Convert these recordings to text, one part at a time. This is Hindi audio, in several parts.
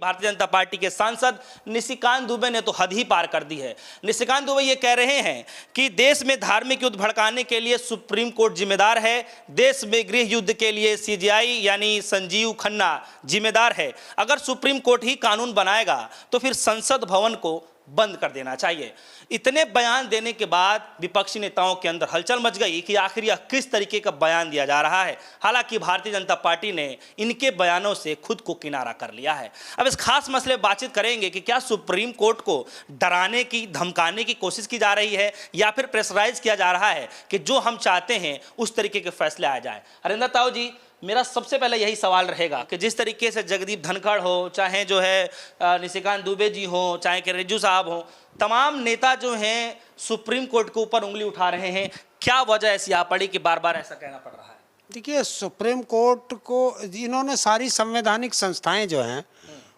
भारतीय जनता पार्टी के सांसद निशिकांत दुबे ने तो हद ही पार कर दी है। निशिकांत दुबे ये कह रहे हैं कि देश में धार्मिक युद्ध भड़काने के लिए सुप्रीम कोर्ट जिम्मेदार है, देश में गृह युद्ध के लिए सीजेआई यानी संजीव खन्ना जिम्मेदार है। अगर सुप्रीम कोर्ट ही कानून बनाएगा तो फिर संसद भवन को बंद कर देना चाहिए। इतने बयान देने के बाद विपक्षी नेताओं के अंदर हलचल मच गई कि आखिर यह किस तरीके का बयान दिया जा रहा है। हालांकि भारतीय जनता पार्टी ने इनके बयानों से खुद को किनारा कर लिया है। अब इस खास मसले पर बातचीत करेंगे कि क्या सुप्रीम कोर्ट को डराने की धमकाने की कोशिश की जा रही है या फिर प्रेशराइज किया जा रहा है कि जो हम चाहते हैं उस तरीके के फैसले आ जाए। हरिंदर ताऊ जी, मेरा सबसे पहले यही सवाल रहेगा कि जिस तरीके से जगदीप धनखड़ हो, चाहे जो है निशिकांत दुबे जी हो, चाहे कि रिज्जू साहब हो, तमाम नेता जो हैं सुप्रीम कोर्ट के ऊपर उंगली उठा रहे हैं। क्या वजह ऐसी आ पड़ी कि बार बार ऐसा कहना पड़ रहा है? देखिए, सुप्रीम कोर्ट को इन्होंने सारी संवैधानिक संस्थाएं जो हैं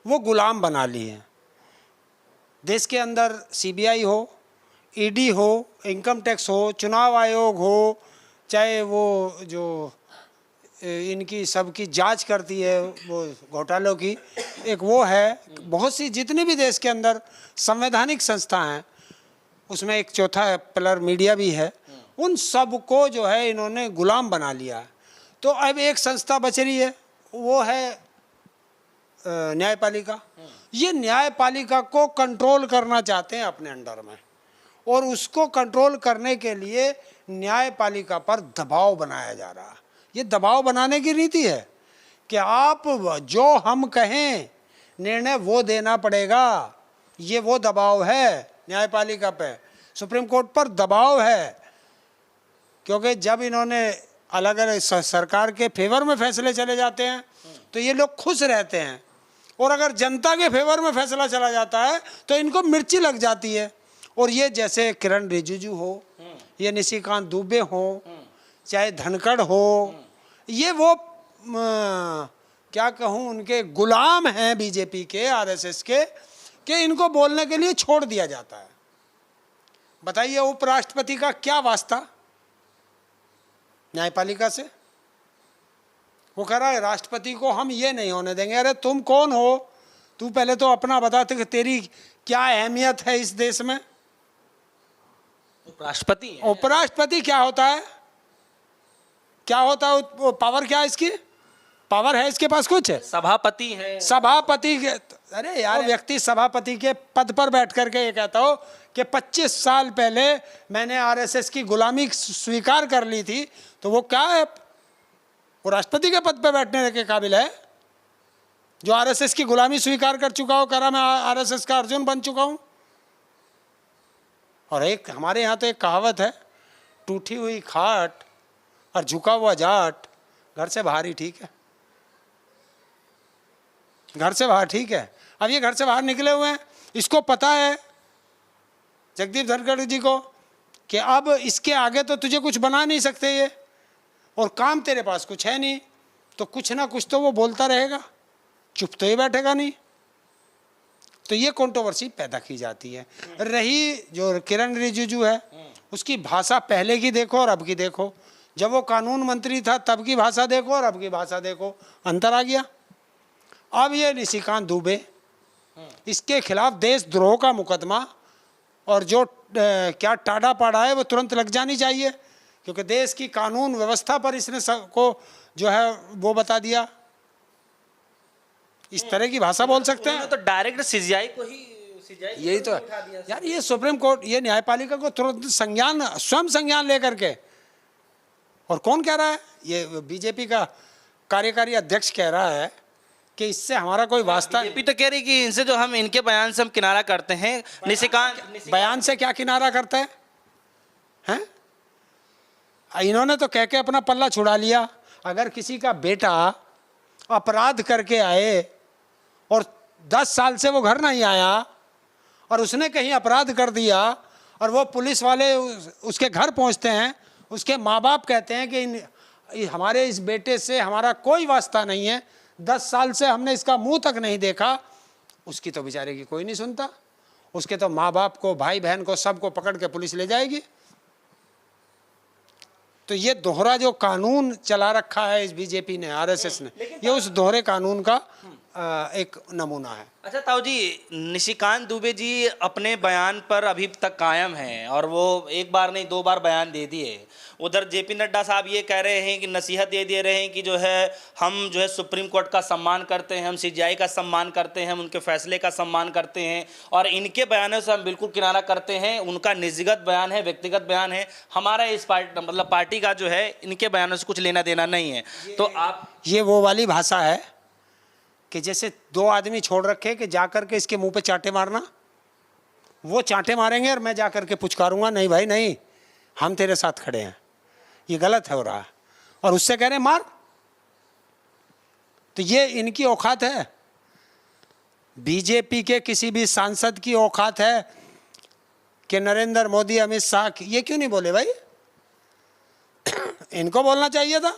वो गुलाम बना ली हैं। देश के अंदर सीबीआई हो, ईडी हो, इनकम टैक्स हो, चुनाव आयोग हो, चाहे वो जो इनकी सबकी जांच करती है वो घोटालों की, एक वो है, बहुत सी जितनी भी देश के अंदर संवैधानिक संस्था हैं उसमें एक चौथा पिलर मीडिया भी है, उन सब को जो है इन्होंने गुलाम बना लिया है। तो अब एक संस्था बच रही है, वो है न्यायपालिका। ये न्यायपालिका को कंट्रोल करना चाहते हैं अपने अंडर में, और उसको कंट्रोल करने के लिए न्यायपालिका पर दबाव बनाया जा रहा है। ये दबाव बनाने की रीति है कि आप जो हम कहें निर्णय वो देना पड़ेगा। ये वो दबाव है न्यायपालिका पे, सुप्रीम कोर्ट पर दबाव है, क्योंकि जब इन्होंने अलग अलग सरकार के फेवर में फैसले चले जाते हैं तो ये लोग खुश रहते हैं, और अगर जनता के फेवर में फैसला चला जाता है तो इनको मिर्ची लग जाती है। और ये जैसे किरण रिजिजू हो, ये निशिकांत दुबे हो, चाहे धनखड़ हो, ये वो क्या कहूँ, उनके गुलाम हैं बीजेपी के, आरएसएस के, कि इनको बोलने के लिए छोड़ दिया जाता है। बताइए, उपराष्ट्रपति का क्या वास्ता न्यायपालिका से? वो कह रहा है राष्ट्रपति को हम ये नहीं होने देंगे। अरे तुम कौन हो? तू पहले तो अपना बताते कि तेरी क्या अहमियत है इस देश में। उपराष्ट्रपति उपराष्ट्रपति क्या होता है? क्या होता है? पावर क्या है इसकी? पावर है इसके पास कुछ? सभापति है। सभापति के, अरे यार, व्यक्ति सभापति के पद पर बैठ करके ये कहता हो कि 25 साल पहले मैंने आरएसएस की गुलामी स्वीकार कर ली थी, तो वो क्या है? वो राष्ट्रपति के पद पर बैठने के काबिल है? जो आरएसएस की गुलामी स्वीकार कर चुका हो, कह रहा मैं आरएसएस का अर्जुन बन चुका हूं। और एक हमारे यहाँ तो एक कहावत है, टूटी हुई खाट और झुका हुआ जाट घर से बाहर ही ठीक है। घर से बाहर ठीक है। अब ये घर से बाहर निकले हुए हैं, इसको पता है जगदीप धनखड़ जी को कि अब इसके आगे तो तुझे कुछ बना नहीं सकते ये, और काम तेरे पास कुछ है नहीं, तो कुछ ना कुछ तो वो बोलता रहेगा, चुप तो ही बैठेगा नहीं। तो ये कंट्रोवर्सी पैदा की जाती है। रही जो किरण रिजिजू है, उसकी भाषा पहले की देखो और अब की देखो। जब वो कानून मंत्री था तब की भाषा देखो और अब की भाषा देखो, अंतर आ गया। अब ये निशिकांत दुबे, इसके खिलाफ देशद्रोह का मुकदमा और जो क्या टाड़ा पाड़ा है वो तुरंत लग जानी चाहिए, क्योंकि देश की कानून व्यवस्था पर इसने सबको जो है वो बता दिया। इस तरह की भाषा बोल सकते हैं तो डायरेक्ट सीजीआई को ही, यही तो है यार। ये सुप्रीम कोर्ट, ये न्यायपालिका को तुरंत संज्ञान, स्वयं संज्ञान लेकर के, और कौन कह रहा है? ये बीजेपी का कार्यकारी अध्यक्ष कह रहा है कि इससे हमारा कोई वास्ता नहीं। बीजेपी तो कह रही कि इनसे जो हम इनके बयान से हम किनारा करते हैं। निशिकांत बयान से क्या किनारा करते हैं? इन्होंने तो कह के अपना पल्ला छुड़ा लिया। अगर किसी का बेटा अपराध करके आए और 10 साल से वो घर नहीं आया और उसने कहीं अपराध कर दिया और वो पुलिस वाले उसके घर पहुंचते हैं, उसके माँ बाप कहते हैं कि हमारे इस बेटे से हमारा कोई वास्ता नहीं है, 10 साल से हमने इसका मुंह तक नहीं देखा, उसकी तो बेचारे की कोई नहीं सुनता। उसके तो माँ बाप को, भाई बहन को, सबको पकड़ के पुलिस ले जाएगी। तो ये दोहरा जो कानून चला रखा है इस बीजेपी ने, आरएसएस ने, ये उस दोहरे कानून का एक नमूना है। अच्छा ताऊ जी, निशिकांत दुबे जी अपने बयान पर अभी तक कायम हैं और वो एक बार नहीं 2 बार बयान दे दिए। उधर जेपी नड्डा साहब ये कह रहे हैं कि नसीहत ये दे रहे हैं कि जो है हम जो है सुप्रीम कोर्ट का सम्मान करते हैं, हम सीजीआई का सम्मान करते हैं, हम उनके फैसले का सम्मान करते हैं और इनके बयानों से हम बिल्कुल किनारा करते हैं। उनका निजीगत बयान है, व्यक्तिगत बयान है, हमारा इस पार्टी का जो है इनके बयानों से कुछ लेना देना नहीं है। तो आप ये वो वाली भाषा है कि जैसे 2 आदमी छोड़ रखे कि जाकर के इसके मुंह पे चांटे मारना, वो चांटे मारेंगे और मैं जाकर के पुचकारूंगा नहीं भाई नहीं, हम तेरे साथ खड़े हैं, ये गलत है हो रहा है, और उससे कह रहे हैं मार। तो ये इनकी औकात है। बीजेपी के किसी भी सांसद की औकात है कि नरेंद्र मोदी, अमित शाह, ये क्यों नहीं बोले भाई? इनको बोलना चाहिए था।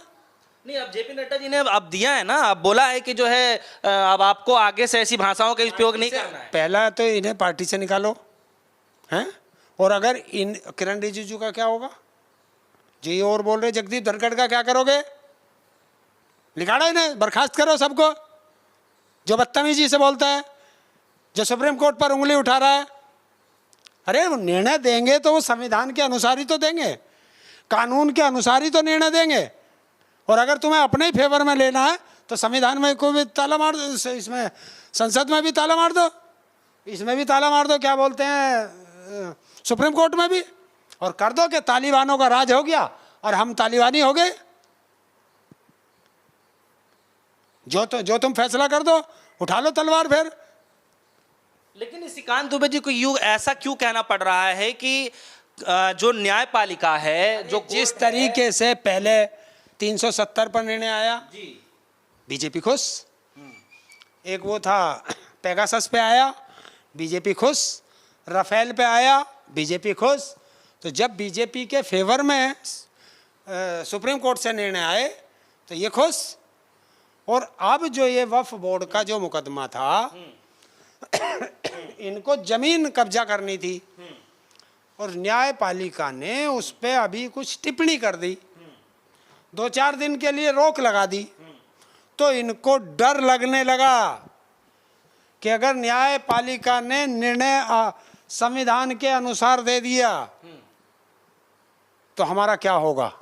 नहीं, अब जेपी नड्डा जी ने अब दिया है ना, अब बोला है कि जो है अब आपको आगे से ऐसी भाषाओं का उपयोग नहीं करना है। पहला तो इन्हें पार्टी से निकालो हैं, और अगर इन किरण रिजिजू का क्या होगा? जी और बोल रहे जगदीप धनखड़ का क्या करोगे? निकालो इन्हें, बर्खास्त करो सबको जो बदतमीजी से बोलता है, जो सुप्रीम कोर्ट पर उंगली उठा रहा है। अरे वो निर्णय देंगे तो वो संविधान के अनुसार ही तो देंगे, कानून के अनुसार ही तो निर्णय देंगे। और अगर तुम्हें अपने ही फेवर में लेना है तो संविधान में को भी ताला मार दो, इसमें संसद में भी ताला मार दो, इसमें भी ताला मार दो, क्या बोलते हैं सुप्रीम कोर्ट में भी, और कर दो कि तालिबानों का राज हो गया और हम तालिबानी हो गए। जो तुम फैसला कर दो, उठा लो तलवार फिर। लेकिन निशिकांत दुबे जी को यूं ऐसा क्यों कहना पड़ रहा है कि जो न्यायपालिका है, जो जिस तरीके से पहले 370 पर निर्णय आया जी, बीजेपी खुश, एक वो था पेगासस पे आया बीजेपी खुश, राफेल पे आया बीजेपी खुश। तो जब बीजेपी के फेवर में सुप्रीम कोर्ट से निर्णय आए तो ये खुश। और अब जो ये वक्फ बोर्ड का जो मुकदमा था, इनको जमीन कब्जा करनी थी और न्यायपालिका ने उस पर अभी कुछ टिप्पणी कर दी, 2-4 दिन के लिए रोक लगा दी। तो इनको डर लगने लगा कि अगर न्यायपालिका ने निर्णय संविधान के अनुसार दे दिया तो हमारा क्या होगा।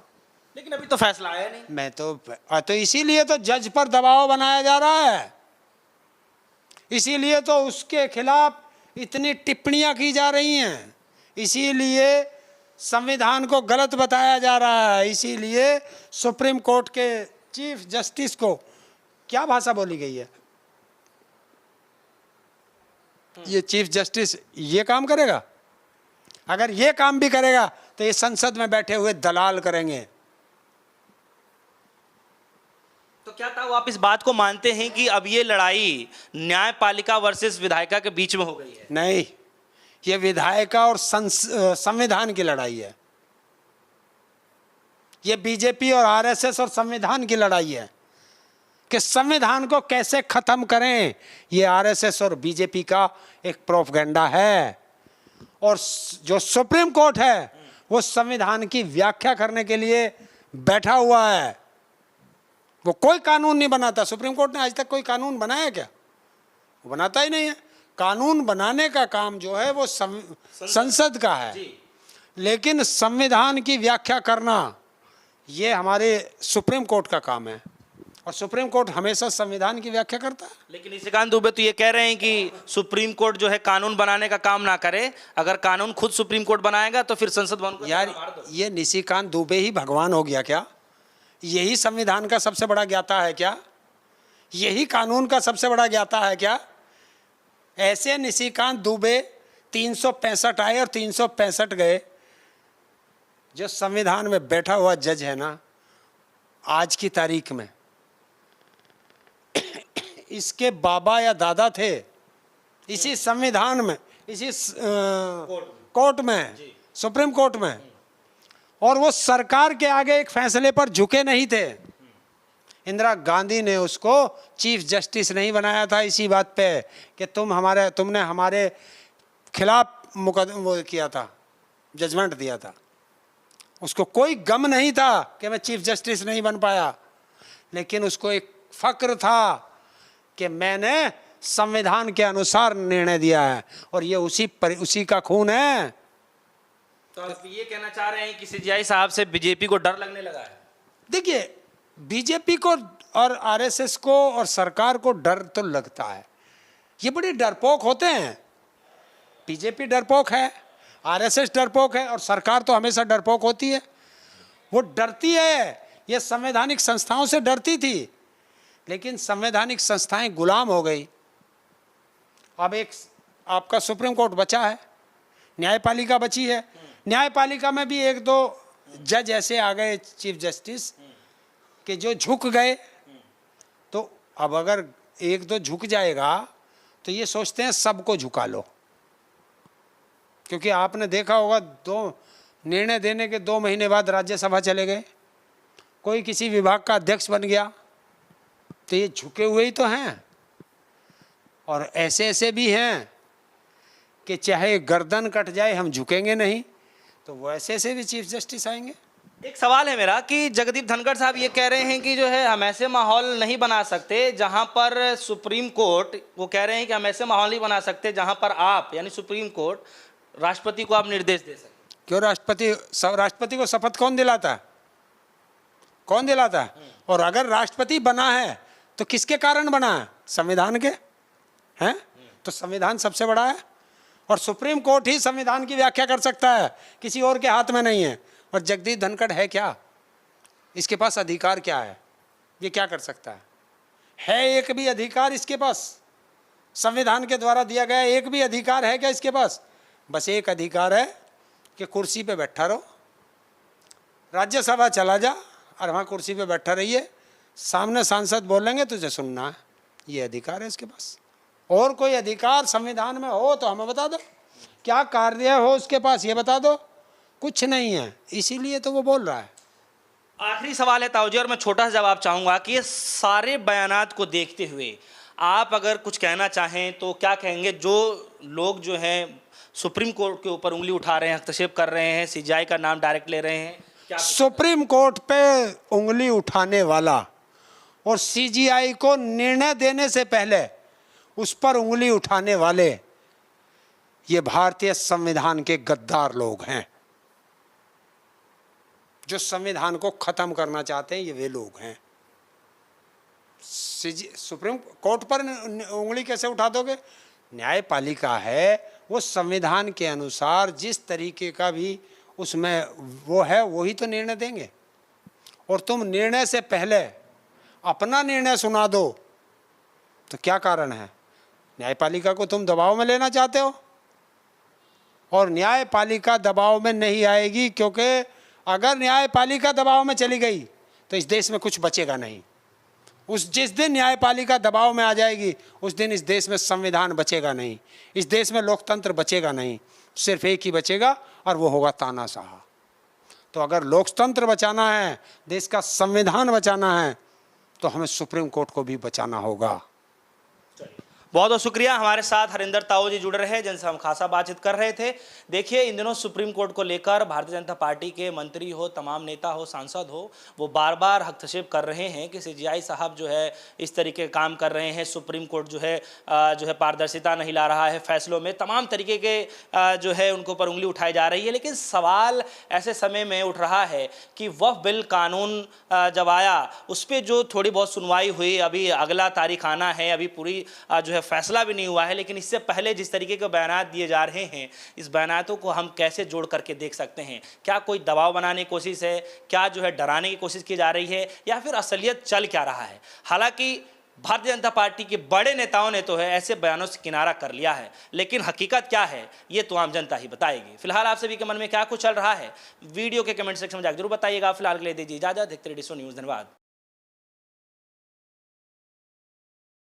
लेकिन अभी तो फैसला आया नहीं। मैं तो इसीलिए तो जज पर दबाव बनाया जा रहा है, इसीलिए तो उसके खिलाफ इतनी टिप्पणियां की जा रही हैं, इसीलिए संविधान को गलत बताया जा रहा है, इसीलिए सुप्रीम कोर्ट के चीफ जस्टिस को क्या भाषा बोली गई है। ये चीफ जस्टिस ये काम करेगा? अगर ये काम भी करेगा तो ये संसद में बैठे हुए दलाल करेंगे। तो क्या था, आप इस बात को मानते हैं कि अब ये लड़ाई न्यायपालिका वर्सेस विधायिका के बीच में हो गई है? नहीं, ये विधायिका और संविधान की लड़ाई है। ये बीजेपी और आरएसएस और संविधान की लड़ाई है कि संविधान को कैसे खत्म करें। ये आरएसएस और बीजेपी का एक प्रोपगेंडा है, और जो सुप्रीम कोर्ट है वो संविधान की व्याख्या करने के लिए बैठा हुआ है। वो कोई कानून नहीं बनाता। सुप्रीम कोर्ट ने आज तक कोई कानून बनाया क्या? वो बनाता ही नहीं है। कानून बनाने का काम जो है वो संसद का है, लेकिन संविधान की व्याख्या करना ये हमारे सुप्रीम कोर्ट का काम है, और सुप्रीम कोर्ट हमेशा संविधान की व्याख्या करता है। लेकिन निशिकांत दुबे तो ये कह रहे हैं कि सुप्रीम कोर्ट जो है कानून बनाने का काम ना करे, अगर कानून खुद सुप्रीम कोर्ट बनाएगा तो फिर संसद भवन को यार ये निशिकांत दुबे ही भगवान हो गया क्या? यही संविधान का सबसे बड़ा ज्ञाता है क्या? यही कानून का सबसे बड़ा ज्ञाता है क्या? ऐसे निशिकांत दुबे 365 आए और 365 गए। जो संविधान में बैठा हुआ जज है ना, आज की तारीख में इसके बाबा या दादा थे इसी संविधान में, इसी कोर्ट में, सुप्रीम कोर्ट में, और वो सरकार के आगे एक फैसले पर झुके नहीं थे। इंदिरा गांधी ने उसको चीफ जस्टिस नहीं बनाया था इसी बात पे कि तुमने हमारे खिलाफ वो किया था, जजमेंट दिया था। उसको कोई गम नहीं था कि मैं चीफ जस्टिस नहीं बन पाया, लेकिन उसको एक फक्र था कि मैंने संविधान के अनुसार निर्णय दिया है और ये उसी का खून है। तो आप ये कहना चाह रहे हैं कि सीजीआई साहब से बीजेपी को डर लगने लगा है? देखिए, बीजेपी को और आरएसएस को और सरकार को डर तो लगता है, ये बड़े डरपोक होते हैं। बीजेपी डरपोक है, आरएसएस डरपोक है और सरकार तो हमेशा डरपोक होती है। वो डरती है, ये संवैधानिक संस्थाओं से डरती थी, लेकिन संवैधानिक संस्थाएं गुलाम हो गई। अब एक आपका सुप्रीम कोर्ट बचा है, न्यायपालिका बची है। न्यायपालिका में भी एक दो जज ऐसे आ गए, चीफ जस्टिस, कि जो झुक गए। तो अब अगर एक दो झुक जाएगा तो ये सोचते हैं सबको झुका लो, क्योंकि आपने देखा होगा निर्णय देने के 2 महीने बाद राज्यसभा चले गए, कोई किसी विभाग का अध्यक्ष बन गया, तो ये झुके हुए ही तो हैं। और ऐसे ऐसे भी हैं कि चाहे गर्दन कट जाए हम झुकेंगे नहीं, तो वो ऐसे ऐसे भी चीफ जस्टिस आएंगे। एक सवाल है मेरा कि जगदीप धनखड़ साहब ये कह रहे हैं कि जो है हम ऐसे माहौल नहीं बना सकते जहां पर सुप्रीम कोर्ट, वो कह रहे हैं कि हम ऐसे माहौल नहीं बना सकते जहां पर आप यानी सुप्रीम कोर्ट राष्ट्रपति को आप निर्देश दे सकें। क्यों? राष्ट्रपति को शपथ कौन दिलाता है? कौन दिलाता है? और अगर राष्ट्रपति बना है तो किसके कारण बना है? संविधान के हैं। तो संविधान सबसे बड़ा है और सुप्रीम कोर्ट ही संविधान की व्याख्या कर सकता है, किसी और के हाथ में नहीं है। और जगदीप धनखड़ है क्या? इसके पास अधिकार क्या है? ये क्या कर सकता है एक भी अधिकार इसके पास? संविधान के द्वारा दिया गया एक भी अधिकार है क्या इसके पास? बस एक अधिकार है कि कुर्सी पे बैठा रहो, राज्यसभा चला जा और वहाँ कुर्सी पे बैठा रहिए, सामने सांसद बोलेंगे तुझे सुनना है, ये अधिकार है इसके पास। और कोई अधिकार संविधान में हो तो हमें बता दो, क्या कार्य हो उसके पास ये बता दो। कुछ नहीं है, इसीलिए तो वो बोल रहा है। आखिरी सवाल है ताऊजी, और मैं छोटा सा जवाब चाहूँगा कि ये सारे बयानात को देखते हुए आप अगर कुछ कहना चाहें तो क्या कहेंगे? जो लोग जो हैं सुप्रीम कोर्ट के ऊपर उंगली उठा रहे हैं, हस्तक्षेप कर रहे हैं, सीजीआई का नाम डायरेक्ट ले रहे हैं, क्या सुप्रीम कोर्ट पे उंगली उठाने वाला और सीजीआई को निर्णय देने से पहले उस पर उंगली उठाने वाले ये भारतीय संविधान के गद्दार लोग हैं। जो संविधान को खत्म करना चाहते हैं ये वे लोग हैं। सुप्रीम कोर्ट पर उंगली कैसे उठा दोगे? न्यायपालिका है, वो संविधान के अनुसार जिस तरीके का भी उसमें वो है वही तो निर्णय देंगे। और तुम निर्णय से पहले अपना निर्णय सुना दो तो क्या कारण है? न्यायपालिका को तुम दबाव में लेना चाहते हो और न्यायपालिका दबाव में नहीं आएगी, क्योंकि अगर न्यायपालिका दबाव में चली गई तो इस देश में कुछ बचेगा नहीं। जिस दिन न्यायपालिका दबाव में आ जाएगी उस दिन इस देश में संविधान बचेगा नहीं, इस देश में लोकतंत्र बचेगा नहीं। सिर्फ एक ही बचेगा और वो होगा तानाशाह। तो अगर लोकतंत्र बचाना है, देश का संविधान बचाना है, तो हमें सुप्रीम कोर्ट को भी बचाना होगा। बहुत बहुत शुक्रिया। हमारे साथ हरिंदर ताऊ जी जुड़ रहे हैं, जिनसे हम खासा बातचीत कर रहे थे। देखिए, इन दिनों सुप्रीम कोर्ट को लेकर भारतीय जनता पार्टी के मंत्री हो, तमाम नेता हो, सांसद हो, वो बार बार हस्तक्षेप कर रहे हैं कि सीजीआई साहब जो है इस तरीके काम कर रहे हैं, सुप्रीम कोर्ट जो है पारदर्शिता नहीं ला रहा है फैसलों में, तमाम तरीके के जो है उनको पर उंगली उठाई जा रही है। लेकिन सवाल ऐसे समय में उठ रहा है कि वक्फ बिल कानून जब आया उस पर जो थोड़ी बहुत सुनवाई हुई, अभी अगला तारीख आना है, अभी पूरी जो है फैसला भी नहीं हुआ है, लेकिन इससे पहले जिस तरीके के बयानात दिए जा रहे हैं, इस बयानातों को हम कैसे जोड़ करके देख सकते हैं? क्या कोई दबाव बनाने की कोशिश है? क्या जो है डराने की कोशिश की जा रही है, या फिर असलियत चल क्या रहा है? हालांकि भारतीय जनता पार्टी के बड़े नेताओं ने तो है ऐसे बयानों से किनारा कर लिया है, लेकिन हकीकत क्या है ये तो आम जनता ही बताएगी। फिलहाल आप सभी के मन में क्या कुछ चल रहा है, वीडियो के कमेंट सेक्शन में जाकर जरूर बताइएगा। फिलहाल के लिए दीजिए इजाजत। देखते रहिए डिशो न्यूज़। धन्यवाद।